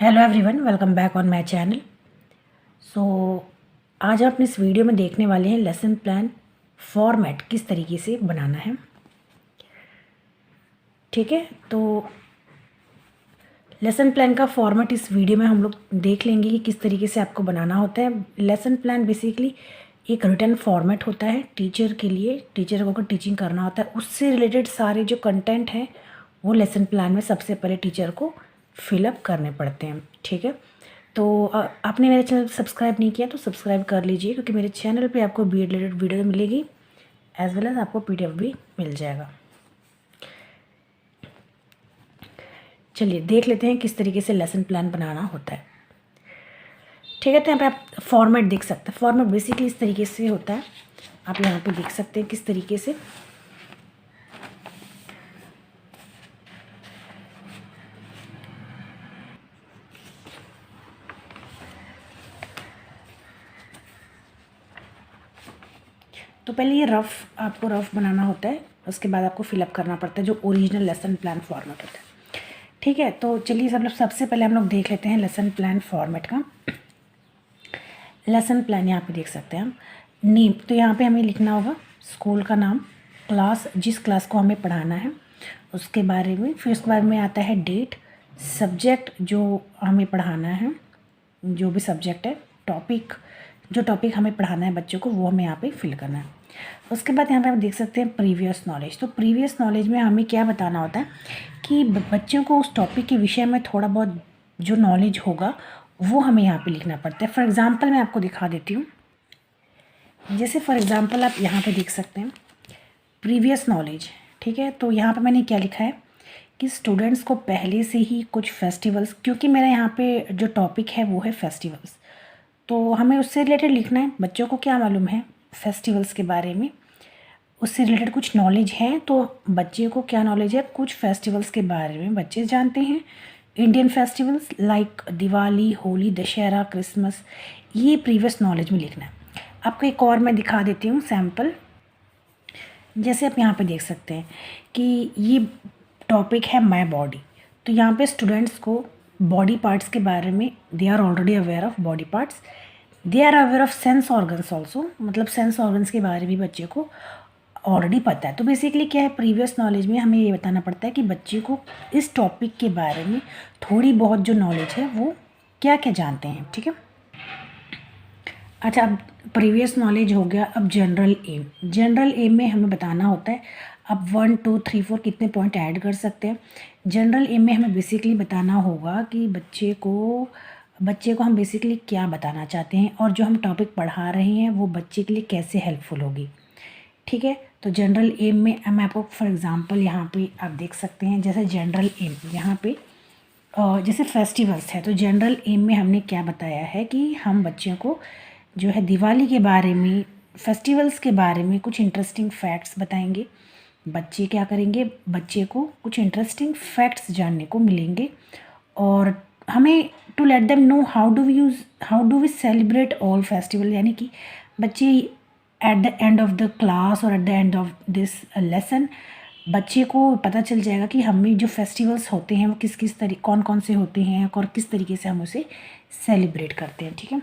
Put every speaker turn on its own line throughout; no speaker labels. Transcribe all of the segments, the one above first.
Hello everyone, welcome back on my channel. So आज आप इस वीडियो में देखने वाले हैं लेसन प्लान फॉर्मेट किस तरीके से बनाना है। ठीक है, तो लेसन प्लान का फॉर्मेट इस वीडियो में हम लोग देख लेंगे कि किस तरीके से आपको बनाना होता है। लेसन प्लान बेसिकली एक रिटन फॉर्मेट होता है टीचर के लिए। टीचर को अगर टीचिंग करना होता है उससे रिलेटेड सारे जो कंटेंट हैं वो लेसन प्लान में सबसे पहले टीचर को फिलअप करने पड़ते हैं। ठीक है, तो आपने मेरे चैनल सब्सक्राइब नहीं किया तो सब्सक्राइब कर लीजिए, क्योंकि मेरे चैनल पे आपको बी एड रिलेटेड वीडियो मिलेगी एज वेल एज आपको PDF भी मिल जाएगा। चलिए देख लेते हैं किस तरीके से लेसन प्लान बनाना होता है। ठीक है, तो यहाँ पे आप फॉर्मेट देख सकते हैं। फॉर्मेट बेसिकली इस तरीके से होता है, आप यहाँ पे देख सकते हैं किस तरीके से। तो पहले ये आपको रफ बनाना होता है, उसके बाद आपको फिलअप करना पड़ता है जो ओरिजिनल लेसन प्लान फॉर्मेट होता है। ठीक है, तो चलिए सबसे पहले हम लोग देख लेते हैं लेसन प्लान फॉर्मेट का। लेसन प्लान यहाँ पे देख सकते हैं हम। नेम, तो यहाँ पे हमें लिखना होगा स्कूल का नाम, क्लास जिस क्लास को हमें पढ़ाना है उसके बारे में, फिर उसके बाद में आता है डेट, सब्जेक्ट जो हमें पढ़ाना है, जो भी सब्जेक्ट है, टॉपिक जो टॉपिक हमें पढ़ाना है बच्चों को वो हमें यहाँ पे फिल करना है। उसके बाद यहाँ पे आप देख सकते हैं प्रीवियस नॉलेज। तो प्रीवियस नॉलेज में हमें क्या बताना होता है कि बच्चों को उस टॉपिक के विषय में थोड़ा बहुत जो नॉलेज होगा वो हमें यहाँ पे लिखना पड़ता है। फॉर एग्ज़ाम्पल मैं आपको दिखा देती हूँ। जैसे फॉर एग्ज़ाम्पल आप यहाँ पे देख सकते हैं प्रीवियस नॉलेज। ठीक है, तो यहाँ पे मैंने क्या लिखा है कि स्टूडेंट्स को पहले से ही कुछ फेस्टिवल्स, क्योंकि मेरा यहाँ पे जो टॉपिक है वो है फेस्टिवल्स, तो हमें उससे रिलेटेड लिखना है। बच्चों को क्या मालूम है फेस्टिवल्स के बारे में, उससे रिलेटेड कुछ नॉलेज है। तो बच्चे को क्या नॉलेज है, कुछ फेस्टिवल्स के बारे में बच्चे जानते हैं। Indian festivals like Diwali, Holi, Dussehra, Christmas, ये प्रीवियस नॉलेज में लिखना है। आपको एक और मैं दिखा देती हूँ सैम्पल। जैसे आप यहाँ पे देख सकते हैं कि ये टॉपिक है माय बॉडी, तो यहाँ पे स्टूडेंट्स को बॉडी पार्ट्स के बारे में they are already aware of body parts, they are aware of sense organs also, मतलब सेंस ऑर्गन्स के बारे में बच्चे को ऑलरेडी पता है। तो बेसिकली क्या है, प्रीवियस नॉलेज में हमें ये बताना पड़ता है कि बच्चे को इस टॉपिक के बारे में थोड़ी बहुत जो नॉलेज है वो क्या क्या जानते हैं। ठीक है, अच्छा अब प्रीवियस नॉलेज हो गया। अब जनरल एम, जनरल एम में हमें बताना होता है अब 1 2 3 4 कितने पॉइंट ऐड कर सकते हैं। जनरल एम में हमें बेसिकली बताना होगा कि बच्चे को हम बेसिकली क्या बताना चाहते हैं और जो हम टॉपिक पढ़ा रहे हैं वो बच्चे के लिए कैसे हेल्पफुल होगी। ठीक है, तो जनरल एम में मैं आपको फॉर एग्ज़ाम्पल यहाँ पे आप देख सकते हैं, जैसे जनरल एम यहाँ पे जैसे फेस्टिवल्स है, तो जनरल एम में हमने क्या बताया है कि हम बच्चों को जो है दिवाली के बारे में, फेस्टिवल्स के बारे में कुछ इंटरेस्टिंग फैक्ट्स बताएंगे। बच्चे क्या करेंगे, बच्चे को कुछ इंटरेस्टिंग फैक्ट्स जानने को मिलेंगे और हमें to let them know how do we celebrate all festival, यानी कि बच्चे at the end of the class और at the end of this lesson बच्चे को पता चल जाएगा कि हमें जो फेस्टिवल्स होते हैं वो किस तरीके, कौन कौन से होते हैं और किस तरीके से हम उसे सेलिब्रेट करते हैं। ठीक है,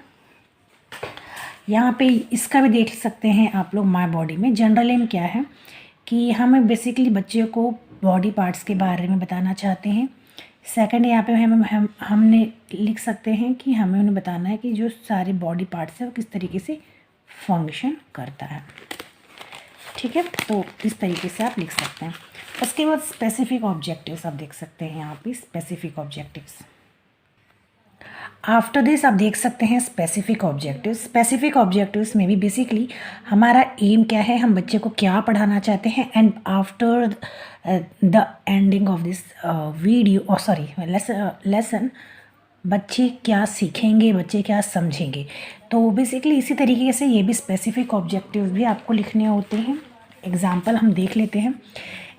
यहाँ पे इसका भी देख सकते हैं आप लोग माय बॉडी में। जनरल एम क्या है कि हमें बेसिकली बच्चे को बॉडी पार्ट्स के बारे में बताना चाहते हैं। सेकंड यहाँ पे हमने लिख सकते हैं कि हमें उन्हें बताना है कि जो सारे बॉडी पार्ट्स हैं वो किस तरीके से फंक्शन करता है। ठीक है, तो इस तरीके से आप लिख सकते हैं। उसके बाद स्पेसिफिक ऑब्जेक्टिव्स आप देख सकते हैं यहाँ पे स्पेसिफिक ऑब्जेक्टिव्स। आफ्टर दिस आप देख सकते हैं स्पेसिफिक ऑब्जेक्टिव्स। स्पेसिफिक ऑब्जेक्टिव्स में भी बेसिकली हमारा एम क्या है, हम बच्चे को क्या पढ़ाना चाहते हैं, and after the ending of this video lesson बच्चे क्या सीखेंगे, बच्चे क्या समझेंगे। तो बेसिकली इसी तरीके से ये भी स्पेसिफिक ऑब्जेक्टिव्स भी आपको लिखने होते हैं। एग्जाम्पल हम देख लेते हैं,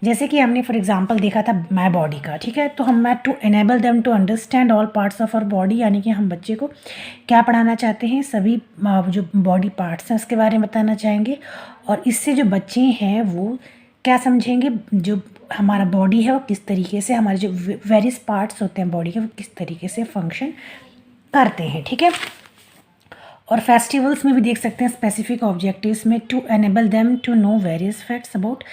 जैसे कि हमने फॉर एग्जांपल देखा था माय बॉडी का। ठीक है, तो हम to enable them to understand all parts of our body, यानी कि हम बच्चे को क्या पढ़ाना चाहते हैं, सभी जो बॉडी पार्ट्स हैं उसके बारे में बताना चाहेंगे और इससे जो बच्चे हैं वो क्या समझेंगे, जो हमारा बॉडी है वो किस तरीके से, हमारे जो वेरियस पार्ट्स होते हैं बॉडी के वो किस तरीके से फंक्शन करते हैं, ठीक है। और फेस्टिवल्स में भी देख सकते हैं स्पेसिफिक ऑब्जेक्टिव्स में to enable them to know various facts about,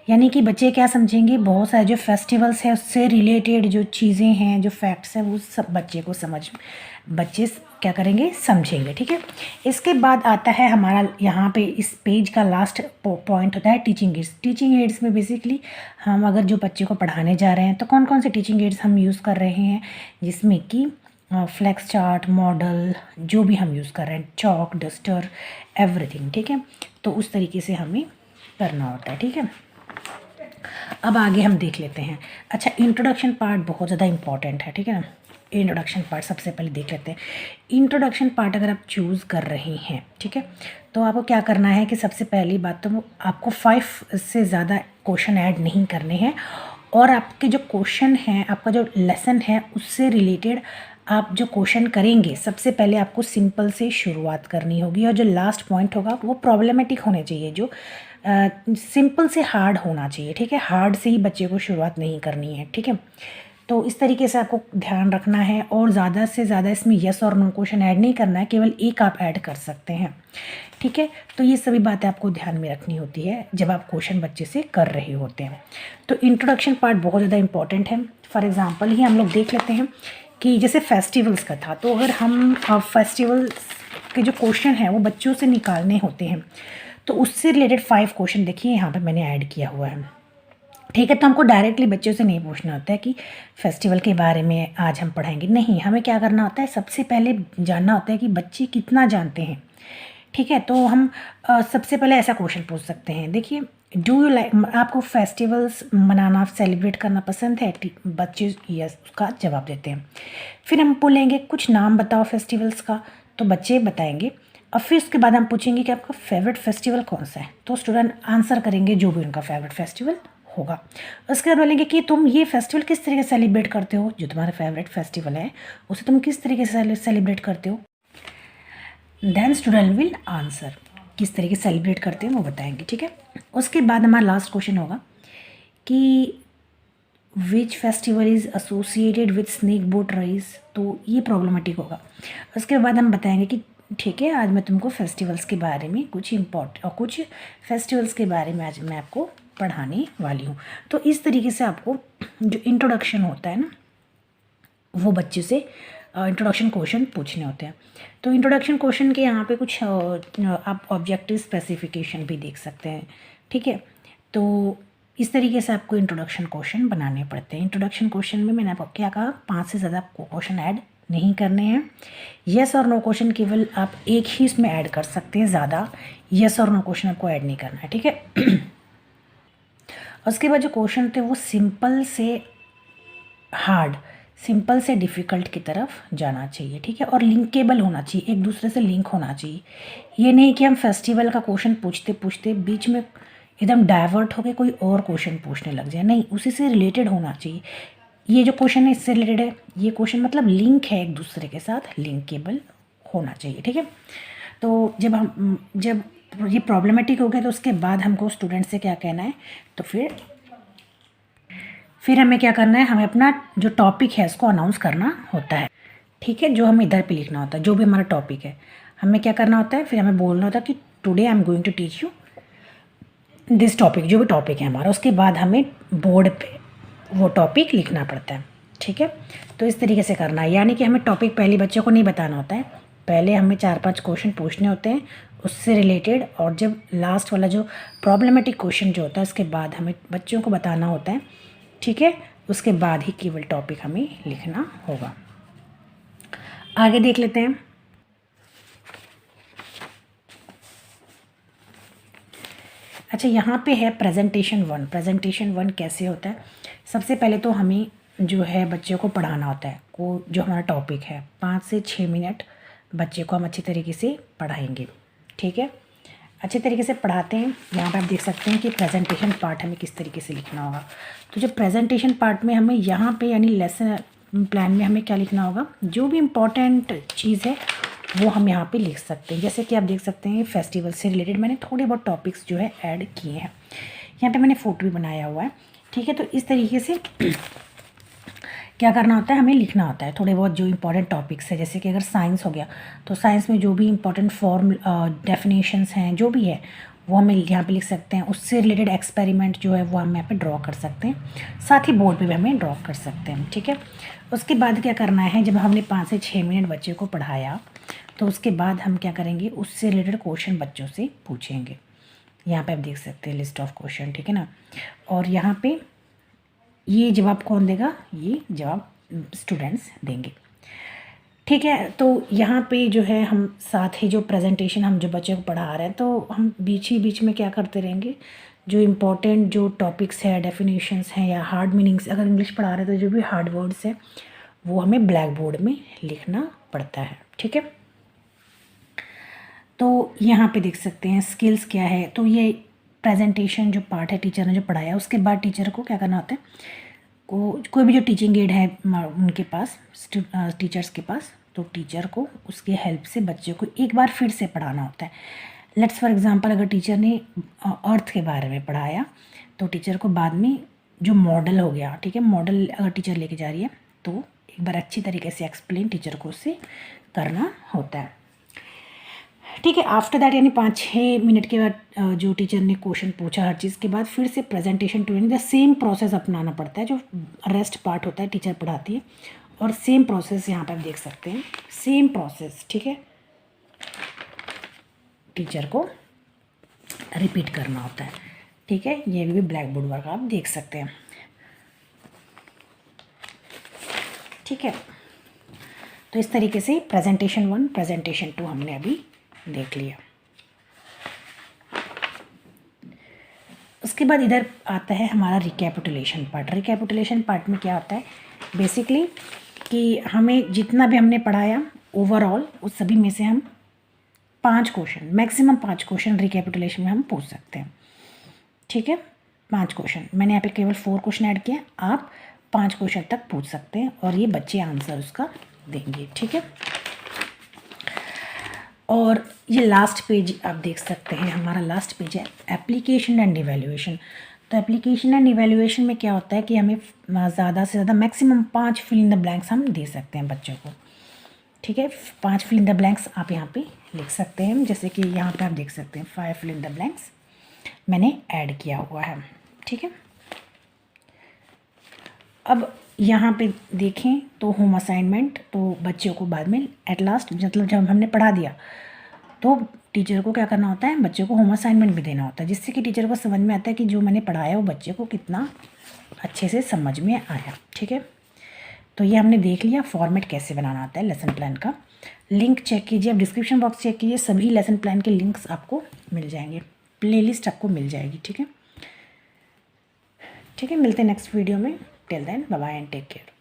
यानी कि बच्चे क्या समझेंगे, बहुत सारे जो फेस्टिवल्स हैं उससे रिलेटेड जो चीज़ें हैं, जो फैक्ट्स हैं वो सब बच्चे को बच्चे क्या करेंगे, समझेंगे, ठीक है। इसके बाद आता है हमारा यहाँ पे इस पेज का लास्ट पॉइंट होता है टीचिंग एड्स। टीचिंग एड्स में बेसिकली हम अगर जो बच्चे को पढ़ाने जा रहे हैं तो कौन कौन से टीचिंग एड्स हम यूज़ कर रहे हैं, जिसमें कि फ्लैक्स चार्ट, मॉडल, जो भी हम यूज़ कर रहे हैं, चॉक, डस्टर, एवरीथिंग, ठीक है। तो उस तरीके से हमें करना होता है, ठीक है। अब आगे हम देख लेते हैं। अच्छा, इंट्रोडक्शन पार्ट बहुत ज़्यादा इंपॉर्टेंट है, ठीक है ना। इंट्रोडक्शन पार्ट सबसे पहले देख लेते हैं। इंट्रोडक्शन पार्ट अगर आप चूज़ कर रहे हैं, ठीक है, तो आपको क्या करना है कि सबसे पहली बात तो आपको 5 से ज़्यादा क्वेश्चन ऐड नहीं करने हैं, और आपके जो क्वेश्चन हैं, आपका जो लेसन है उससे रिलेटेड आप जो क्वेश्चन करेंगे सबसे पहले आपको सिंपल से शुरुआत करनी होगी, और जो लास्ट पॉइंट होगा वो प्रॉब्लमेटिक होने चाहिए, जो सिंपल से हार्ड होना चाहिए, ठीक है। हार्ड से ही बच्चे को शुरुआत नहीं करनी है, ठीक है। तो इस तरीके से आपको ध्यान रखना है, और ज़्यादा से ज़्यादा इसमें यस और नो क्वेश्चन ऐड नहीं करना है, केवल एक आप ऐड कर सकते हैं, ठीक है। तो ये सभी बातें आपको ध्यान में रखनी होती है जब आप क्वेश्चन बच्चे से कर रहे होते हैं। तो इंट्रोडक्शन पार्ट बहुत ज़्यादा इंपॉर्टेंट है। फॉर एग्ज़ाम्पल ही हम लोग देख लेते हैं कि जैसे फेस्टिवल्स का था, तो अगर हम फेस्टिवल्स के जो क्वेश्चन हैं वो बच्चों से निकालने होते हैं, तो उससे रिलेटेड 5 क्वेश्चन देखिए यहाँ पे मैंने ऐड किया हुआ है, ठीक है। तो हमको डायरेक्टली बच्चों से नहीं पूछना होता है कि फेस्टिवल के बारे में आज हम पढ़ाएंगे, नहीं, हमें क्या करना होता है, सबसे पहले जानना होता है कि बच्चे कितना जानते हैं, ठीक है। तो हम सबसे पहले ऐसा क्वेश्चन पूछ सकते हैं, देखिए, डू यू लाइक, आपको फेस्टिवल्स मनाना, सेलिब्रेट करना पसंद है, बच्चे यस उसका जवाब देते हैं। फिर हम बोलेंगे कुछ नाम बताओ फेस्टिवल्स का, तो बच्चे बताएंगे। और फिर उसके बाद हम पूछेंगे कि आपका फेवरेट फेस्टिवल कौन सा है, तो स्टूडेंट आंसर करेंगे जो भी उनका फेवरेट फेस्टिवल होगा। उसके बाद बोलेंगे कि तुम ये फेस्टिवल किस तरीके से सेलिब्रेट करते हो, जो तुम्हारा फेवरेट फेस्टिवल है उसे तुम किस तरीके से सेलिब्रेट करते हो। देन स्टूडेंट विल आंसर, किस तरीके से सेलिब्रेट करते हैं वो बताएंगे, ठीक है। उसके बाद हमारा लास्ट क्वेश्चन होगा कि which festival is associated with snake boat rice, तो ये प्रॉब्लमेटिक होगा। उसके बाद हम बताएंगे कि ठीक है, आज मैं तुमको फेस्टिवल्स के बारे में कुछ फेस्टिवल्स के बारे में आज मैं आपको पढ़ाने वाली हूँ। तो इस तरीके से आपको जो इंट्रोडक्शन होता है ना, वो बच्चे से इंट्रोडक्शन क्वेश्चन पूछने होते हैं। तो इंट्रोडक्शन क्वेश्चन के यहाँ पे कुछ आप ऑब्जेक्टिव स्पेसिफिकेशन भी देख सकते हैं, ठीक है। तो इस तरीके से आपको इंट्रोडक्शन क्वेश्चन बनाने पड़ते हैं। इंट्रोडक्शन क्वेश्चन में मैंने आपको क्या कहा, 5 से ज़्यादा क्वेश्चन ऐड नहीं करने हैं। यस और नो क्वेश्चन केवल आप एक ही इसमें ऐड कर सकते हैं, ज़्यादा यस और नो क्वेश्चन आपको ऐड नहीं करना है, ठीक है। उसके बाद जो क्वेश्चन थे वो सिंपल से हार्ड, सिंपल से डिफ़िकल्ट की तरफ जाना चाहिए, ठीक है। और लिंकेबल होना चाहिए, एक दूसरे से लिंक होना चाहिए। ये नहीं कि हम फेस्टिवल का क्वेश्चन पूछते पूछते बीच में एकदम डाइवर्ट होकर कोई और क्वेश्चन पूछने लग जाए, नहीं, उसी से रिलेटेड होना चाहिए। ये जो क्वेश्चन है इससे रिलेटेड है, ये क्वेश्चन मतलब लिंक है, एक दूसरे के साथ लिंकेबल होना चाहिए, ठीक है। तो जब ये प्रॉब्लमेटिक हो गया तो उसके बाद हमको स्टूडेंट से क्या कहना है, तो फिर हमें क्या करना है, हमें अपना जो टॉपिक है उसको अनाउंस करना होता है, ठीक है। जो हमें इधर पे लिखना होता है, जो भी हमारा टॉपिक है, हमें क्या करना होता है, फिर हमें बोलना होता है कि today I am going to teach you this topic, जो भी टॉपिक है हमारा। उसके बाद हमें बोर्ड पे वो टॉपिक लिखना पड़ता है, ठीक है। तो इस तरीके से करना है, यानी कि हमें टॉपिक पहले बच्चों को नहीं बताना होता है, पहले हमें 4-5 क्वेश्चन पूछने होते हैं उससे रिलेटेड, और जब लास्ट वाला जो प्रॉब्लमेटिक क्वेश्चन जो होता है उसके बाद हमें बच्चों को बताना होता है, ठीक है। उसके बाद ही केवल टॉपिक हमें लिखना होगा। आगे देख लेते हैं। अच्छा, यहाँ पे है प्रेजेंटेशन 1। प्रेजेंटेशन 1 कैसे होता है, सबसे पहले तो हमें जो है बच्चे को पढ़ाना होता है, को जो हमारा टॉपिक है 5 से 6 मिनट बच्चे को हम अच्छी तरीके से पढ़ाएंगे, ठीक है। अच्छे तरीके से पढ़ाते हैं। यहाँ पे आप देख सकते हैं कि प्रेजेंटेशन पार्ट हमें किस तरीके से लिखना होगा। तो जो प्रेजेंटेशन पार्ट में हमें यहाँ पे यानी लेसन प्लान में हमें क्या लिखना होगा, जो भी इम्पोर्टेंट चीज़ है वो हम यहाँ पे लिख सकते हैं। जैसे कि आप देख सकते हैं फेस्टिवल से रिलेटेड मैंने थोड़े बहुत टॉपिक्स जो है ऐड किए हैं। यहाँ पे मैंने फ़ोटो भी बनाया हुआ है, ठीक है। तो इस तरीके से क्या करना होता है, हमें लिखना होता है थोड़े बहुत जो इंपॉर्टेंट टॉपिक्स है। जैसे कि अगर साइंस हो गया तो साइंस में जो भी इंपॉर्टेंट फॉर्म डेफिनेशंस हैं जो भी है वो हमें यहाँ पे लिख सकते हैं। उससे रिलेटेड एक्सपेरिमेंट जो है वो हम यहाँ पे ड्रॉ कर सकते हैं, साथ ही बोर्ड पे भी हमें ड्रॉ कर सकते हैं, ठीक है। उसके बाद क्या करना है, जब हमने 5 से 6 मिनट बच्चे को पढ़ाया तो उसके बाद हम क्या करेंगे, उससे रिलेटेड क्वेश्चन बच्चों से पूछेंगे। यहाँ पे आप देख सकते हैं लिस्ट ऑफ क्वेश्चन, ठीक है ना। और यहाँ पे ये जवाब कौन देगा, ये जवाब स्टूडेंट्स देंगे, ठीक है। तो यहाँ पे जो है हम साथ ही जो प्रेजेंटेशन हम जो बच्चे को पढ़ा रहे हैं तो हम बीच ही बीच में क्या करते रहेंगे, जो इम्पोर्टेंट जो टॉपिक्स है, डेफिनेशंस हैं या हार्ड मीनिंग्स, अगर इंग्लिश पढ़ा रहे हैं तो जो भी हार्ड वर्ड्स है वो हमें ब्लैक बोर्ड में लिखना पड़ता है, ठीक है। तो यहाँ पे देख सकते हैं स्किल्स क्या है। तो ये प्रेजेंटेशन जो पार्ट है टीचर ने जो पढ़ाया, उसके बाद टीचर को क्या करना होता है, कोई भी जो टीचिंग एड है उनके पास, टीचर्स के पास, तो टीचर को उसके हेल्प से बच्चे को एक बार फिर से पढ़ाना होता है। लेट्स फॉर एग्जांपल अगर टीचर ने अर्थ के बारे में पढ़ाया तो टीचर को बाद में जो मॉडल हो गया, ठीक है, मॉडल अगर टीचर लेके जा रही है तो एक बार अच्छी तरीके से एक्सप्लेन टीचर को उससे करना होता है, ठीक है। आफ्टर दैट यानी 5-6 मिनट के बाद जो टीचर ने क्वेश्चन पूछा हर चीज़ के बाद फिर से प्रेजेंटेशन टू, यानी द सेम प्रोसेस अपनाना पड़ता है। जो रेस्ट पार्ट होता है टीचर पढ़ाती है और सेम प्रोसेस यहाँ पर आप देख सकते हैं, सेम प्रोसेस, ठीक है, टीचर को रिपीट करना होता है, ठीक है। ये भी ब्लैक बोर्ड वर्क आप देख सकते हैं, ठीक है। तो इस तरीके से प्रेजेंटेशन 1 प्रेजेंटेशन 2 हमने अभी देख लिया। उसके बाद इधर आता है हमारा रिकैपिटुलेशन पार्ट। रिकैपिटुलेशन पार्ट में क्या होता है बेसिकली कि हमें जितना भी हमने पढ़ाया ओवरऑल उस सभी में से हम 5 क्वेश्चन, मैक्सिमम 5 क्वेश्चन रिकैपिटुलेशन में हम पूछ सकते हैं, ठीक है। 5 क्वेश्चन, मैंने यहाँ पे केवल 4 क्वेश्चन ऐड किए, आप 5 क्वेश्चन तक पूछ सकते हैं और ये बच्चे आंसर उसका देंगे, ठीक है। और ये लास्ट पेज आप देख सकते हैं, हमारा लास्ट पेज है एप्लीकेशन एंड इवैल्यूएशन। तो एप्लीकेशन एंड इवैल्यूएशन में क्या होता है कि हमें ज़्यादा से ज़्यादा maximum 5 fill in the blanks हम दे सकते हैं बच्चों को, ठीक है। 5 फिल इन द ब्लैंक्स आप यहाँ पे लिख सकते हैं, जैसे कि यहाँ पे आप देख सकते हैं 5 फिल इन द ब्लैंक्स मैंने ऐड किया हुआ है, ठीक है। अब यहाँ पे देखें तो होम असाइनमेंट, तो बच्चों को बाद में एट लास्ट मतलब जब हमने पढ़ा दिया तो टीचर को क्या करना होता है, बच्चों को होम असाइनमेंट भी देना होता है, जिससे कि टीचर को समझ में आता है कि जो मैंने पढ़ाया वो बच्चे को कितना अच्छे से समझ में आया, ठीक है। तो ये हमने देख लिया फॉर्मेट कैसे बनाना होता है लेसन प्लान का। लिंक चेक कीजिए, आप डिस्क्रिप्शन बॉक्स चेक कीजिए, सभी लेसन प्लान के लिंक्स आपको मिल जाएंगे, प्लेलिस्ट आपको मिल जाएगी, ठीक है। ठीक है, मिलते हैं नेक्स्ट वीडियो में। Till then bye bye and take care.